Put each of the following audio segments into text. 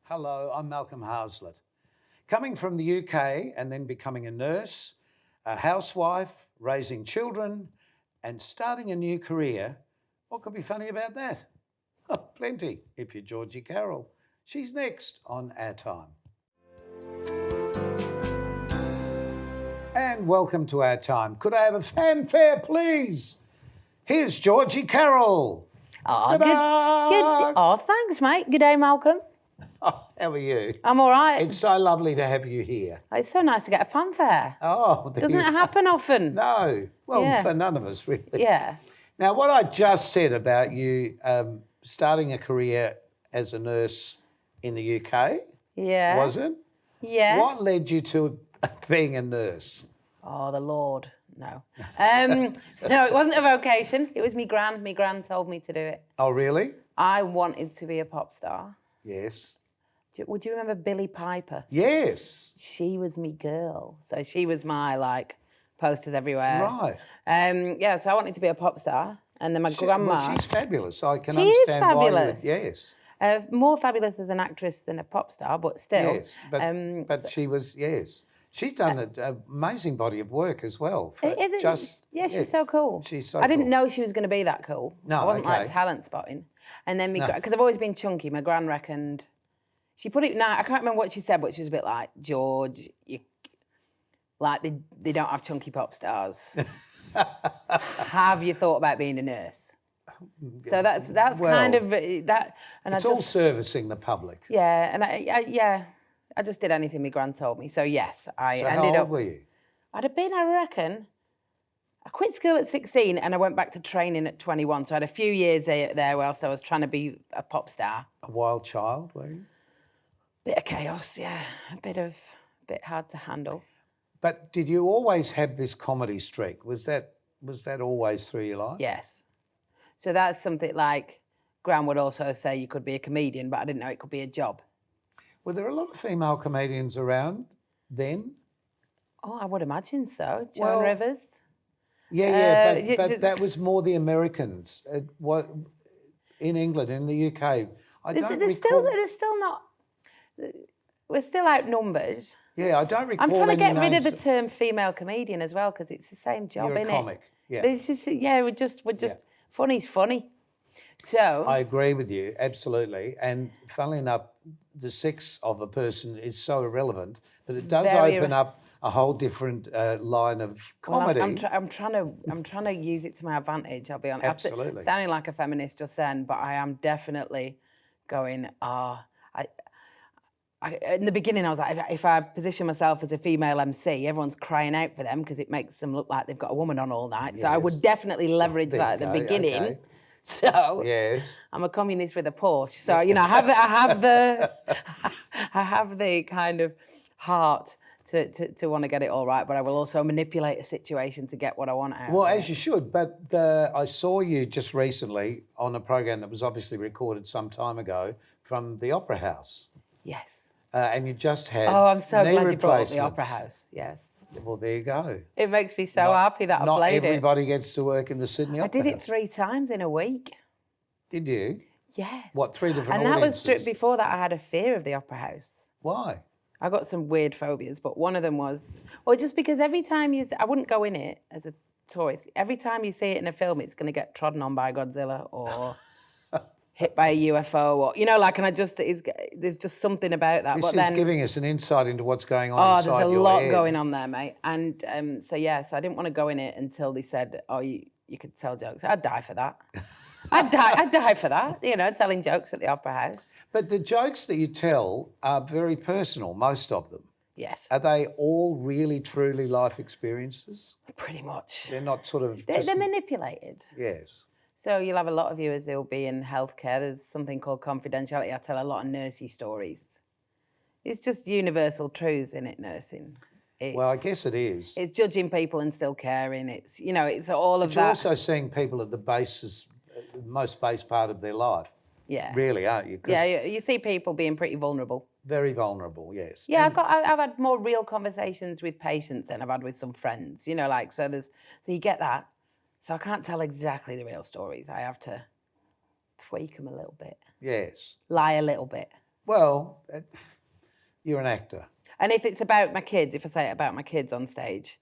Hello, I'm Malcolm Haslett. Coming from the UK and then becoming a nurse, a housewife, raising children, and starting a new career, what could be funny about that? Oh, plenty, if you're Georgie Carroll. She's next on Our Time. And welcome to Our Time. Could I have a fanfare, please? Here's Georgie Carroll. Oh, good. Oh, thanks, mate. Good day, Malcolm. Oh, how are you? I'm all right. It's so lovely to have you here. It's so nice to get a fanfare. Oh, Doesn't it happen often? No. Well, Yeah. for none of us, really. Yeah. Now, what I just said about you starting a career as a nurse in the UK, Yeah. was it? Yeah. What led you to being a nurse? Oh, the Lord. No. No, it wasn't a vocation. It was me gran. Me gran told me to do it. Oh, really? I wanted to be a pop star. Yes. Would you remember Billie Piper? Yes. She was me girl. So she was my, posters everywhere. Right. Yeah, so I wanted to be a pop star. And then my grandma... Well, she's fabulous. I can She understand is why you would- fabulous. Yes. More fabulous as an actress than a pop star, but still. Yes, but she was, yes. She's done an amazing body of work as well. She's so cool. She's so I didn't cool. know she was going to be that cool. No, I wasn't like okay. talent spotting. And then, because I've always been chunky, my gran reckoned, she put it, I can't remember what she said, but she was a bit like, George, they don't have chunky pop stars. Have you thought about being a nurse? So that's kind of that. And it's all servicing the public. Yeah, and I just did anything my gran told me. So yes, I ended how up. old were you? I'd have been, I reckon. I quit school at 16 and I went back to training at 21. So I had a few years there whilst I was trying to be a pop star. A wild child, were you? Bit of chaos, yeah. A bit hard to handle. But did you always have this comedy streak? Was that always through your life? Yes. So that's something like Gran would also say you could be a comedian, but I didn't know it could be a job. Were there a lot of female comedians around then? Oh, I would imagine so. Joan Rivers. Yeah, but that was more the Americans. In England, in the UK, I don't recall. There's still not. We're still outnumbered. Yeah, I don't recall. I'm trying to any get rid names. of the term female comedian as well because it's the same job, You're a isn't comic, it? yeah. But it's just, we're just funny's funny. So I agree with you, absolutely. And funnily enough, the sex of a person is so irrelevant, but it does open up a whole different line of comedy. Well, I'm trying to use it to my advantage. I'll be honest. Absolutely. Sounding like a feminist just then, but I am definitely going. In the beginning, I was like, if I position myself as a female MC, everyone's crying out for them because it makes them look like they've got a woman on all night. Yes. So I would definitely leverage that at the beginning. Okay. So yes. I'm a communist with a Porsche. So I have the kind of heart to want to get it all right, but I will also manipulate a situation to get what I want out. Well, as you should. But I saw you just recently on a program that was obviously recorded some time ago from the Opera House. Yes. And you just had I'm so knee glad you brought up the replacements. Opera House. Yes. Well, there you go. It makes me so happy that I played it. Not everybody gets to work in the Sydney Opera House. I did it 3 times in a week. Did you? Yes. What, 3 different And audiences? that was before that I had a fear of the Opera House. Why? I got some weird phobias, but one of them was, just because every time I wouldn't go in it as a tourist. Every time you see it in a film, it's going to get trodden on by Godzilla or hit by a UFO or, there's just something about that. This is giving us an insight into what's going on inside your head. Oh, there's a lot going on there, mate. And so I didn't want to go in it until they said, you could tell jokes. I'd die for that. I'd die for that, telling jokes at the Opera House. But the jokes that you tell are very personal, most of them. Yes. Are they all really, truly life experiences? Pretty much. They're not sort of... They're manipulated. Yes. So you'll have a lot of viewers who'll be in healthcare. There's something called confidentiality. I tell a lot of nursey stories. It's just universal truths in it, nursing. Well, I guess it is. It's judging people and still caring. It's, it's all of that. But you're also seeing people at the most base part of their life. Yeah. Really, aren't you? Yeah, you see people being pretty vulnerable. Very vulnerable, yes. Yeah, I've had more real conversations with patients than I've had with some friends, so you get that. So I can't tell exactly the real stories. I have to tweak them a little bit. Yes. Lie a little bit. Well, you're an actor. And if it's about my kids, if I say it about my kids on stage,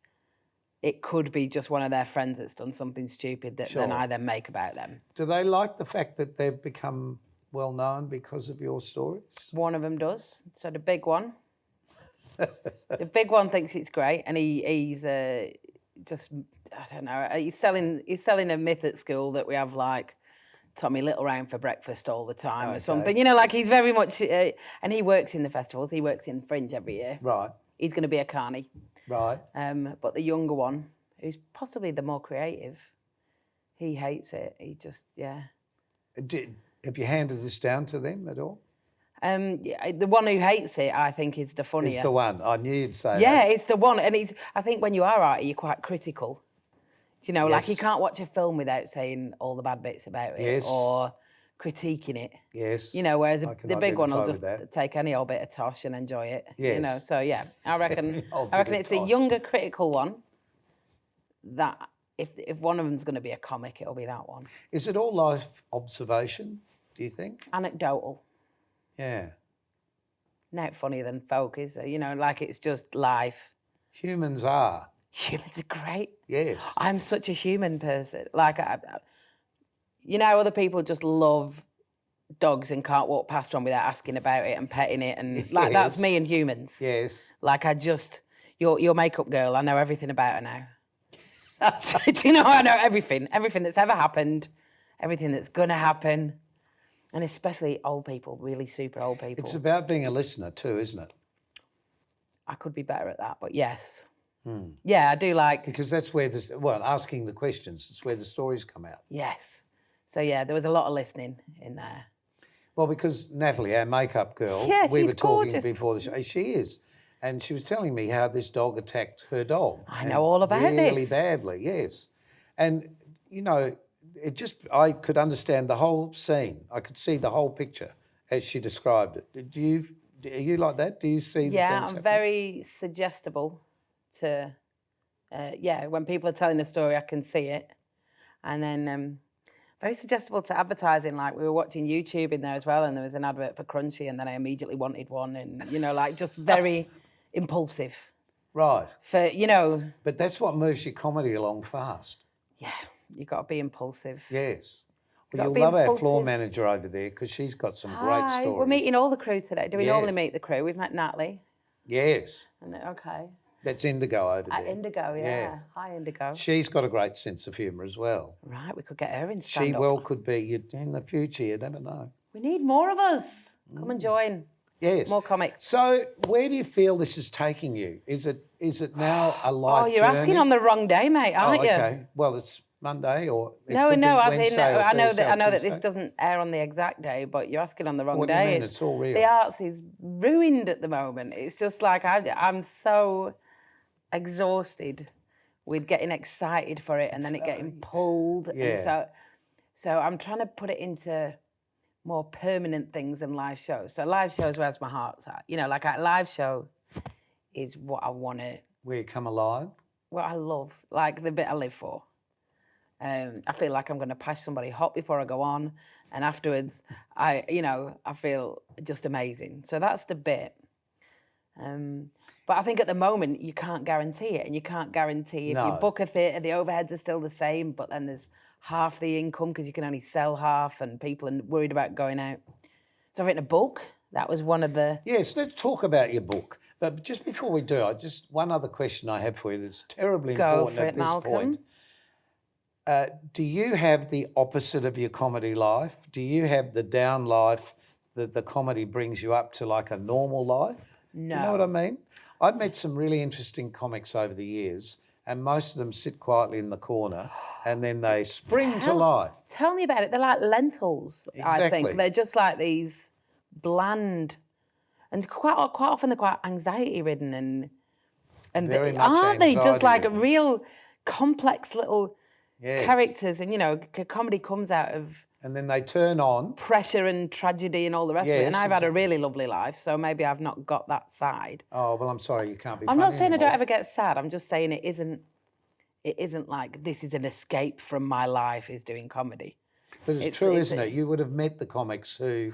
it could be just one of their friends that's done something stupid that then I then make about them. Do they like the fact that they've become well known because of your stories? One of them does. So the big one. The big one thinks it's great, and he's just, I don't know, he's selling a myth at school that we have like Tommy Little round for breakfast all the time or something. You know, like he's very much, and he works in the festivals. He works in Fringe every year. Right. He's going to be a carny. Right. But the younger one, who's possibly the more creative, he hates it. He just, yeah. Have you handed this down to them at all? The one who hates it, I think, is the funnier. It's the one. I knew you'd say that. Yeah, it's the one. And I think when you are arty, you're quite critical. Do you know, like you can't watch a film without saying all the bad bits about it or critiquing it. Yes. You know, whereas the big one will just take any old bit of tosh and enjoy it. Yes. You know, so yeah, I reckon it's the younger critical one that if one of them's going to be a comic, it'll be that one. Is it all life observation, do you think? Anecdotal. Yeah. Not funnier than folk, is it? You know, like it's just life. Humans are. Humans are great. Yes. I'm such a human person. Like, you know, other people just love dogs and can't walk past one without asking about it and petting it. And like, that's me and humans. Yes. Like, your makeup girl, I know everything about her now. Do you know, I know everything that's ever happened, everything that's going to happen. And especially old people, really super old people. It's about being a listener too, isn't it? I could be better at that, but yes. Yeah, I do like... Because that's where asking the questions, it's where the stories come out. Yes. So, yeah, there was a lot of listening in there. Well, because Natalie, our makeup girl, we were talking before the show, she is. And she was telling me how this dog attacked her dog. I know all about this. Really badly, yes. And, you know, I could understand the whole scene. I could see the whole picture as she described it. Are you like that? Do you see the things happening? Very suggestible to, when people are telling the story, I can see it. And then very suggestible to advertising. Like we were watching YouTube in there as well, and there was an advert for Crunchy, and then I immediately wanted one, and, you know, like just very impulsive. Right. For, you know. But that's what moves your comedy along fast. Yeah, you've got to be impulsive. Yes. Well, you'll love our floor manager over there because she's got some great stories. We're meeting all the crew today. Do we normally meet the crew? We've met Natalie. Yes. Okay. That's Indigo over there. Indigo, yeah. Hi, Indigo. She's got a great sense of humour as well. Right, we could get her in stand-up. She well could be. In the future, you never know. We need more of us. Come and join. Yes. More comics. So where do you feel this is taking you? Is it now a life you're journey? Asking on the wrong day, mate, aren't you? Okay. Well, it's Monday or No, I know that this doesn't air on the exact day, but you're asking on the wrong day. What do you mean? It's all real. The arts is ruined at the moment. It's just like I'm so exhausted with getting excited for it and then it getting pulled. Yeah. And so I'm trying to put it into more permanent things than live shows. So live shows where's my heart's at. You know, like a live show is what I want to... Where you come alive? What I love, like the bit I live for. I feel like I'm going to pass somebody hot before I go on, and afterwards, I feel just amazing. So that's the bit. But I think at the moment you can't guarantee it, and you can't guarantee if you book a theatre, the overheads are still the same, but then there's half the income because you can only sell half, and people are worried about going out. So I've written a book. That was one of the... Yes, let's talk about your book. But just before we do, one other question I have for you that's terribly important at this point. Do you have the opposite of your comedy life? Do you have the down life that the comedy brings you up to like a normal life? No. Do you know what I mean? I've met some really interesting comics over the years, and most of them sit quietly in the corner and then they spring to life. Tell me about it. They're like lentils, Exactly. I think. They're just like these bland, and quite often they're quite anxiety-ridden and Very much aren't they just like anxiety-ridden. real complex little characters? And, you know, comedy comes out of... And then they turn on. Pressure and tragedy and all the rest of it. And I've had a really lovely life, so maybe I've not got that side. Oh, well, I'm sorry, you can't be I'm not saying anymore. I don't ever get sad. I'm just saying it isn't like this is an escape from my life is doing comedy. But it's true, isn't it? You would have met the comics who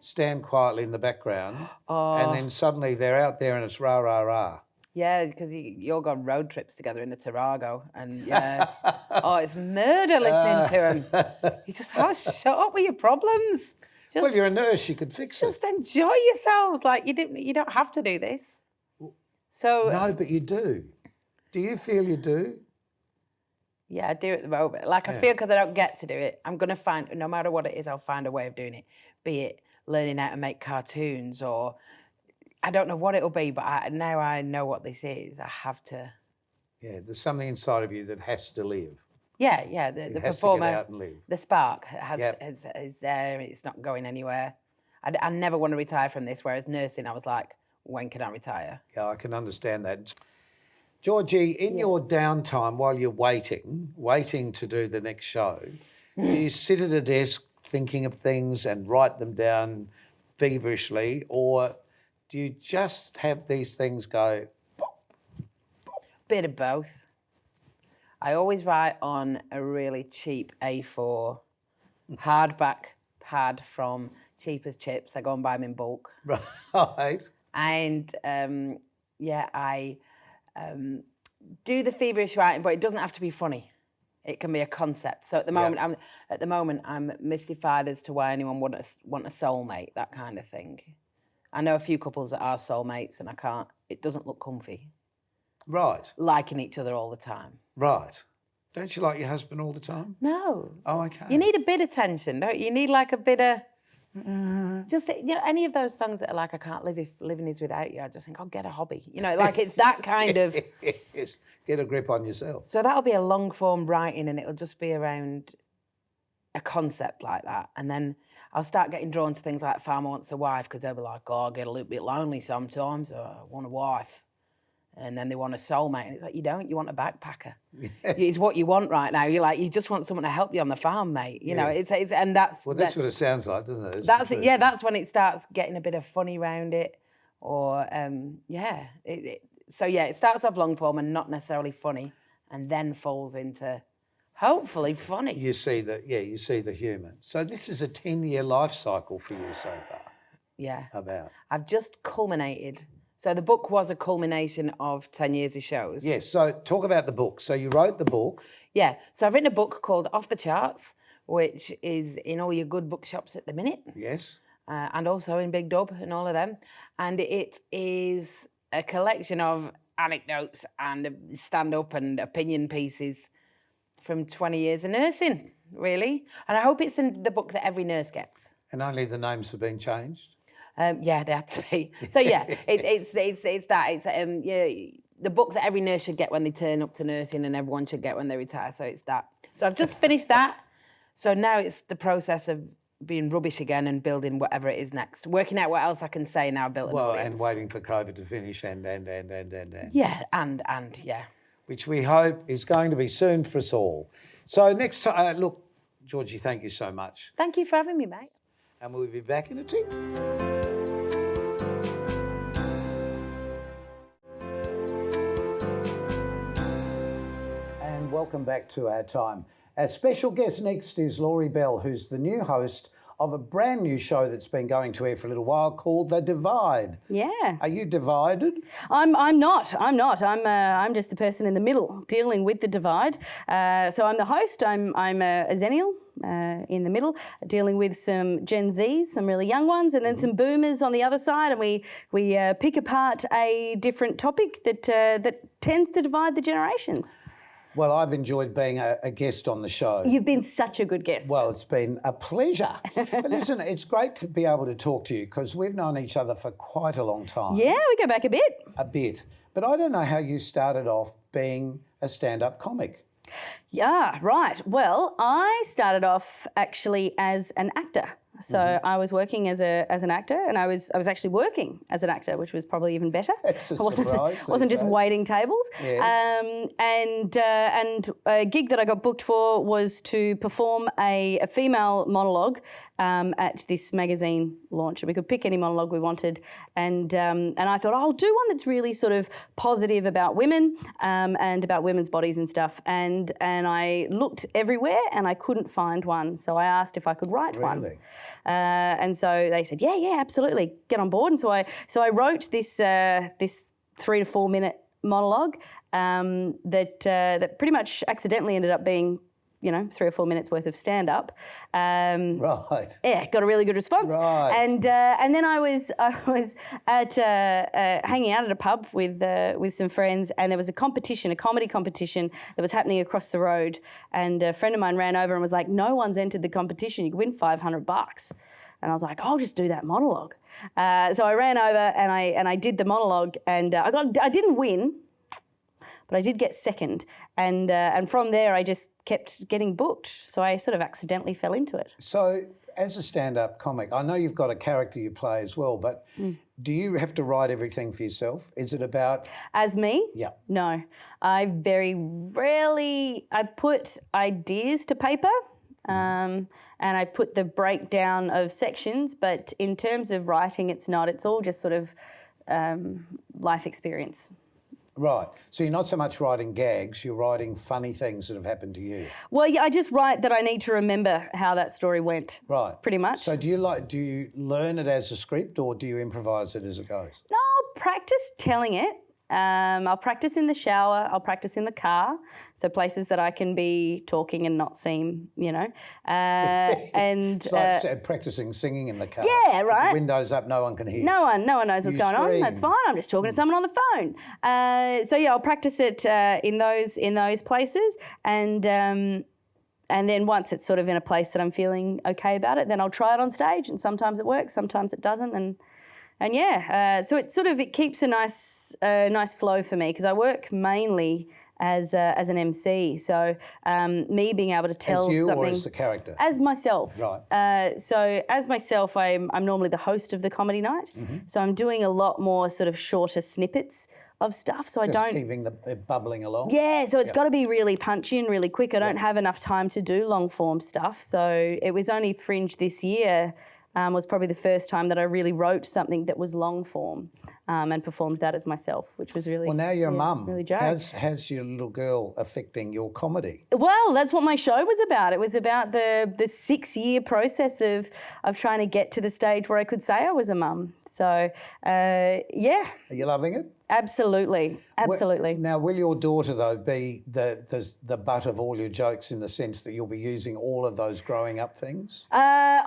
stand quietly in the background and then suddenly they're out there and it's rah, rah, rah. Yeah, because you all go on road trips together in a Tarago, and it's murder listening to them. You just, shut up with your problems. Well, you're a nurse, you could fix it. Just enjoy yourselves. Like, you don't have to do this. So no, but you do. Do you feel you do? Yeah, I do at the moment. Like, I feel because I don't get to do it, I'm going to find, no matter what it is, I'll find a way of doing it. Be it learning how to make cartoons or I don't know what it'll be, but now I know what this is. I have to. Yeah, there's something inside of you that has to live. Yeah. The performer, to get out and live. The spark is there. It's not going anywhere. I never want to retire from this. Whereas nursing, I was like, when can I retire? Yeah, I can understand that. Georgie, in your downtime while you're waiting to do the next show, do you sit at a desk thinking of things and write them down feverishly, or do you just have these things go pop, pop? Bit of both. I always write on a really cheap A4 hardback pad from Cheap as Chips. I go and buy them in bulk. Right. And I do the feverish writing, but it doesn't have to be funny. It can be a concept. So at the moment, I'm mystified as to why anyone would want a soulmate, that kind of thing. I know a few couples that are soulmates, and it doesn't look comfy. Right. Liking each other all the time. Right. Don't you like your husband all the time? No. Oh, okay. You need a bit of tension, don't you? You need like a bit of... Just, any of those songs that are like, I can't live if living is without you, I just think, get a hobby. Like it's that kind of... Yes. Get a grip on yourself. So that'll be a long form writing and it'll just be around a concept like that. And then I'll start getting drawn to things like Farmer Wants a Wife, because they'll be like, I get a little bit lonely sometimes, so I want a wife. And then they want a soulmate, and it's like, you don't, you want a backpacker. It's what you want right now. You're like, you just want someone to help you on the farm, mate. You know, it's and that's... Well, that's what it sounds like, doesn't it? That's it, that's when it starts getting a bit of funny around it. Or, it starts off long form and not necessarily funny, and then falls into, hopefully, funny. You see the humour. So this is a 10-year life cycle for you so far. Yeah. About? I've just culminated... So the book was a culmination of 10 years of shows. Yes, so talk about the book. So you wrote the book. Yeah, so I've written a book called Off the Charts, which is in all your good bookshops at the minute. Yes. And also in Big Dub and all of them. And it is a collection of anecdotes and stand-up and opinion pieces from 20 years of nursing, really. And I hope it's in the book that every nurse gets. And only the names have been changed? They had to be. So it's that. It's the book that every nurse should get when they turn up to nursing, and everyone should get when they retire. So it's that. So I've just finished that. So now it's the process of being rubbish again and building whatever it is next. Working out what else I can say now. Built. Well, and waiting for COVID to finish and. Yeah, and yeah. Which we hope is going to be soon for us all. So next time, look, Georgie, thank you so much. Thank you for having me, mate. And we'll be back in a tick. And welcome back to Our Time. Our special guest next is Laurie Bell, who's the new host of a brand new show that's been going to air for a little while called The Divide. Yeah. Are you divided? I'm not. I'm just the person in the middle dealing with the divide. So I'm the host. I'm a zennial in the middle, dealing with some Gen Zs, some really young ones, and then some boomers on the other side, and we pick apart a different topic that tends to divide the generations. Well, I've enjoyed being a guest on the show. You've been such a good guest. Well, it's been a pleasure. But listen, it's great to be able to talk to you because we've known each other for quite a long time. Yeah, we go back a bit. A bit. But I don't know how you started off being a stand-up comic. Yeah, right. Well, I started off actually as an actor. So I was working as an actor, and I was actually working as an actor, which was probably even better. It's a surprise. Wasn't just waiting tables. Yeah. And a gig that I got booked for was to perform a female monologue at this magazine launch. And we could pick any monologue we wanted. And I thought, I'll do one that's really sort of positive about women and about women's bodies and stuff. And I looked everywhere and I couldn't find one. So I asked if I could write one. Really? And so they said, yeah, absolutely, get on board. And so I wrote this 3 to 4 minute monologue that pretty much accidentally ended up being 3 or 4 minutes worth of stand-up. Right. Yeah, got a really good response. Right. And then I was at hanging out at a pub with some friends, and there was a comedy competition that was happening across the road. And a friend of mine ran over and was like, "No one's entered the competition. You can win $500." And I was like, "I'll just do that monologue." So I ran over and I did the monologue, and I didn't win, but I did get second. And from there, I just kept getting booked. So I sort of accidentally fell into it. So as a stand-up comic, I know you've got a character you play as well, but do you have to write everything for yourself? Is it about... As me? Yeah. No. I very rarely... I put ideas to paper and I put the breakdown of sections, but in terms of writing, it's not. It's all just sort of life experience. Right. So you're not so much writing gags, you're writing funny things that have happened to you. Well, yeah, I just write that I need to remember how that story went. Right. Pretty much. So do you learn it as a script or do you improvise it as it goes? No, I'll practice telling it. I'll practice in the shower. I'll practice in the car. So places that I can be talking and not seem, and It's like practicing singing in the car. Yeah, right. With the windows up, no one can hear. No one knows what's going scream. on. That's fine. I'm just talking to someone on the phone. So yeah, I'll practice it in those places, and then once it's sort of in a place that I'm feeling okay about it, then I'll try it on stage. And sometimes it works, sometimes it doesn't, and yeah. So it keeps a nice flow for me because I work mainly as an MC. So me being able to tell as you something or as the character? as myself. Right. So as myself, I'm normally the host of the comedy night. Mm-hmm. So I'm doing a lot more sort of shorter snippets of stuff. So Just I don't keeping it bubbling along? Yeah, so it's got to be really punchy and really quick. I don't have enough time to do long form stuff. So it was only Fringe this year. Was probably the first time that I really wrote something that was long form and performed that as myself, which was really... Well, now you're a mum. Really jarring. How's your little girl affecting your comedy? Well, that's what my show was about. It was about the 6-year process of trying to get to the stage where I could say I was a mum. So, yeah. Are you loving it? Absolutely. Now, will your daughter, though, be the butt of all your jokes in the sense that you'll be using all of those growing up things? I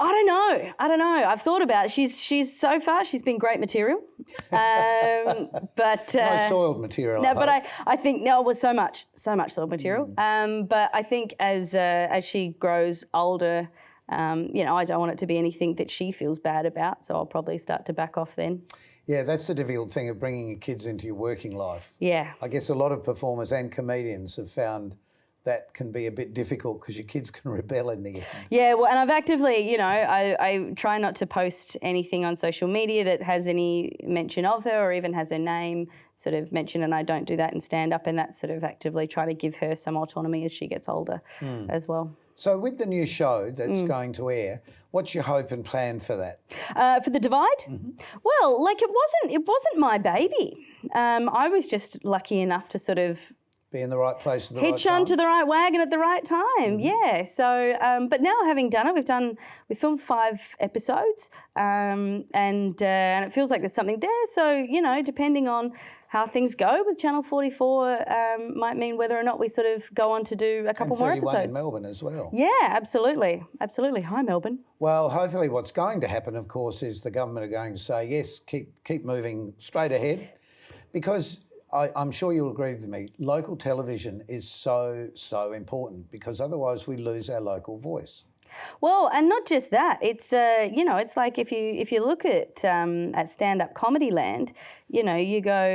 don't know. I've thought about it. She's so far, she's been great material. But no soiled material. No, but I think so much soiled material. But I think as she grows older, I don't want it to be anything that she feels bad about. So I'll probably start to back off then. Yeah, that's the difficult thing of bringing your kids into your working life. Yeah. I guess a lot of performers and comedians have found that can be a bit difficult because your kids can rebel in the end. Yeah, well, and I've actively, I try not to post anything on social media that has any mention of her or even has her name sort of mentioned, and I don't do that in stand-up, and that's sort of actively trying to give her some autonomy as she gets older as well. So with the new show that's going to air, what's your hope and plan for that? For The Divide? Mm-hmm. Well, it wasn't my baby. I was just lucky enough to sort of be in the right place at the right time? Hitch onto the right wagon at the right time, yeah. So, but now having done it, we filmed 5 episodes, and it feels like there's something there. So, depending on how things go with Channel 44, might mean whether or not we sort of go on to do a couple more episodes. In Melbourne as well. Yeah, absolutely. Hi, Melbourne. Well, hopefully what's going to happen, of course, is the government are going to say, yes, keep moving straight ahead, because I'm sure you'll agree with me, local television is so important because otherwise we lose our local voice. Well, and not just that. It's it's like if you look at stand-up comedy land, you go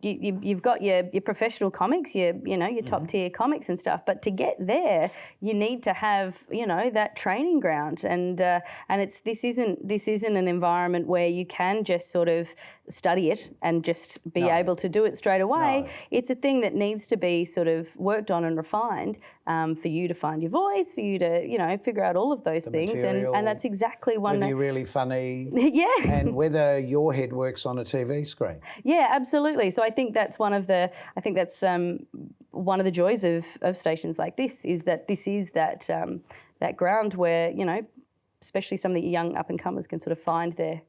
you've got your professional comics, your top tier comics and stuff. But to get there, you need to have that training ground, and this isn't an environment where you can just sort of study it and just be No. able to do it straight away. No. It's a thing that needs to be sort of worked on and refined for you to find your voice, for you to, figure out all of those things. material, And that's exactly one whether you're really funny yeah. and whether your head works on a TV screen. Yeah, absolutely. So I think that's one of the joys of stations like this is that that ground where, especially some of the young up and comers can sort of find their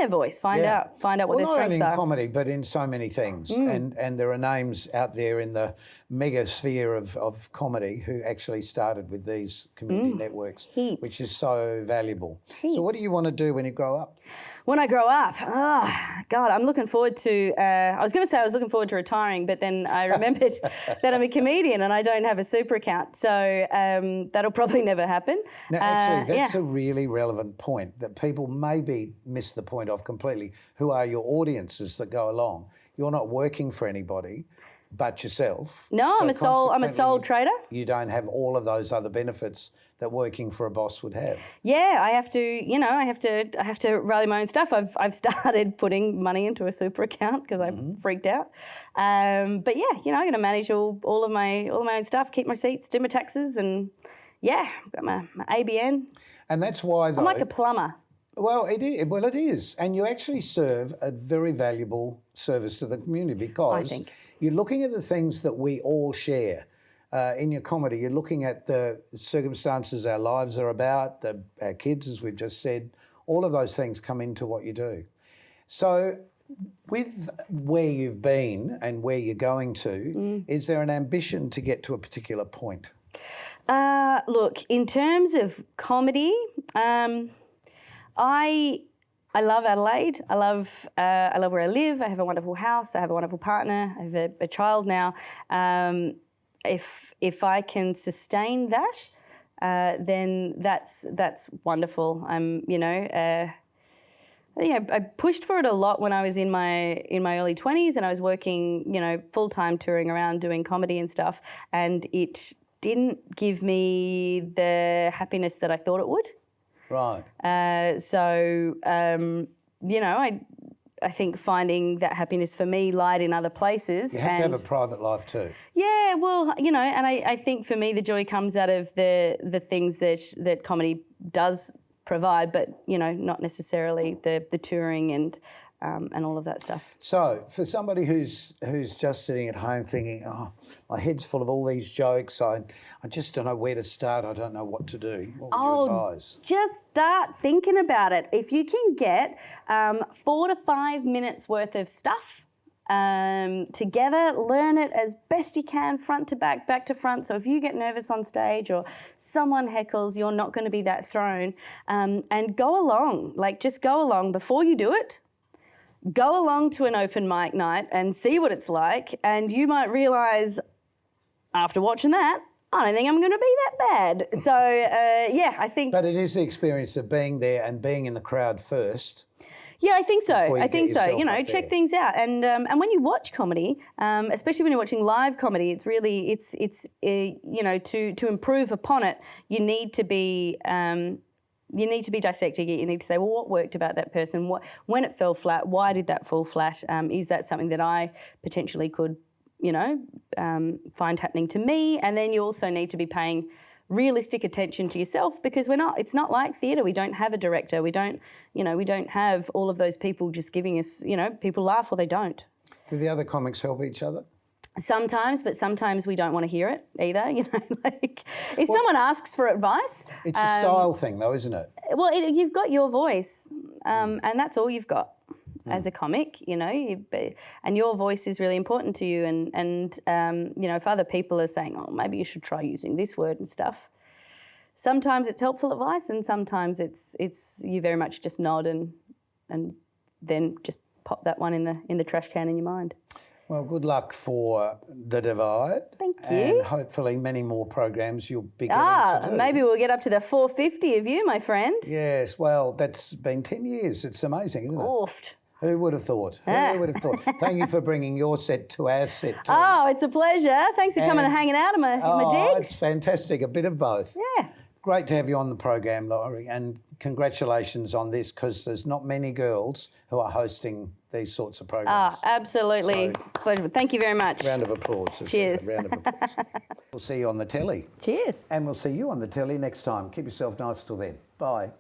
voice, find out what their not only strengths in are. comedy, but in so many things. And there are names out there in the mega sphere of comedy who actually started with these community networks, Heaps. which is so valuable. So what do you want to do when you grow up? When I grow up, God, I'm looking forward to, I was going to say I was looking forward to retiring, but then I remembered that I'm a comedian and I don't have a super account. So that'll probably never happen. Now, actually, that's yeah. a really relevant point that people maybe miss the point of completely. Who are your audiences that go along? You're not working for anybody but yourself. No, I'm a sole consequently, trader. You don't have all of those other benefits that working for a boss would have. Yeah, I have to, I have to rally my own stuff. I've started putting money into a super account because I'm freaked out. But yeah, I'm going to manage all of my own stuff, keep my receipts, do my taxes, and yeah, got my ABN. And that's why, though, I'm like a plumber. Well, it is. Well, it is. And you actually serve a very valuable service to the community because think. you're looking at the things that we all share. In your comedy, you're looking at the circumstances our lives are about, our kids, as we've just said. All of those things come into what you do. So with where you've been and where you're going to, is there an ambition to get to a particular point? Look, in terms of comedy, I love Adelaide. I love where I live. I have a wonderful house. I have a wonderful partner. I have a child now. If I can sustain that, then that's wonderful. I pushed for it a lot when I was in my early 20s, and I was working, full time touring around doing comedy and stuff, and it didn't give me the happiness that I thought it would. Right. I think finding that happiness for me lied in other places. You have to have a private life too. Yeah, well, and I think for me the joy comes out of the things that comedy does provide, but not necessarily the touring and all of that stuff. So, for somebody who's just sitting at home thinking, "Oh, my head's full of all these jokes. I just don't know where to start. I don't know what to do." What would you advise? Just start thinking about it. If you can get 4 to 5 minutes worth of stuff together, learn it as best you can, front to back to front. So if you get nervous on stage or someone heckles, you're not going to be that thrown. And go along, just go along before you do it. Go along to an open mic night and see what it's like, and you might realise after watching that, I don't think I'm going to be that bad. So, I think... But it is the experience of being there and being in the crowd first. Yeah, I think so. I think so. Check things out, and when you watch comedy, especially when you're watching live comedy, it's really to improve upon it, you need to be dissecting it. You need to say, well, what worked about that person? When it fell flat, why did that fall flat? Is that something that I potentially could, find happening to me? And then you also need to be paying realistic attention to yourself, because it's not like theatre. We don't have a director. We don't have all of those people just giving us, people laugh or they don't. Do the other comics help each other? Sometimes, but sometimes we don't want to hear it either. If someone asks for advice, it's a style thing, though, isn't it? Well, you've got your voice, and that's all you've got as a comic. And your voice is really important to you. And if other people are saying, "Oh, maybe you should try using this word and stuff," sometimes it's helpful advice, and sometimes it's you very much just nod and then just pop that one in the trash can in your mind. Well, good luck for The Divide. Thank you. And hopefully many more programs you'll be getting to do. Maybe we'll get up to the 450 of you, my friend. Yes, well, that's been 10 years. It's amazing, isn't it? Oofed. Who would have thought? Who would have thought? Thank you for bringing your set to our set too. Oh, it's a pleasure. Thanks for coming and hanging out in my digs. It's fantastic. A bit of both. Yeah. Great to have you on the program, Laurie, and congratulations on this, because there's not many girls who are hosting these sorts of programs. Absolutely. Pleasure. Thank you very much. Round of applause. Cheers. Round of applause. We'll see you on the telly. Cheers. And we'll see you on the telly next time. Keep yourself nice till then. Bye.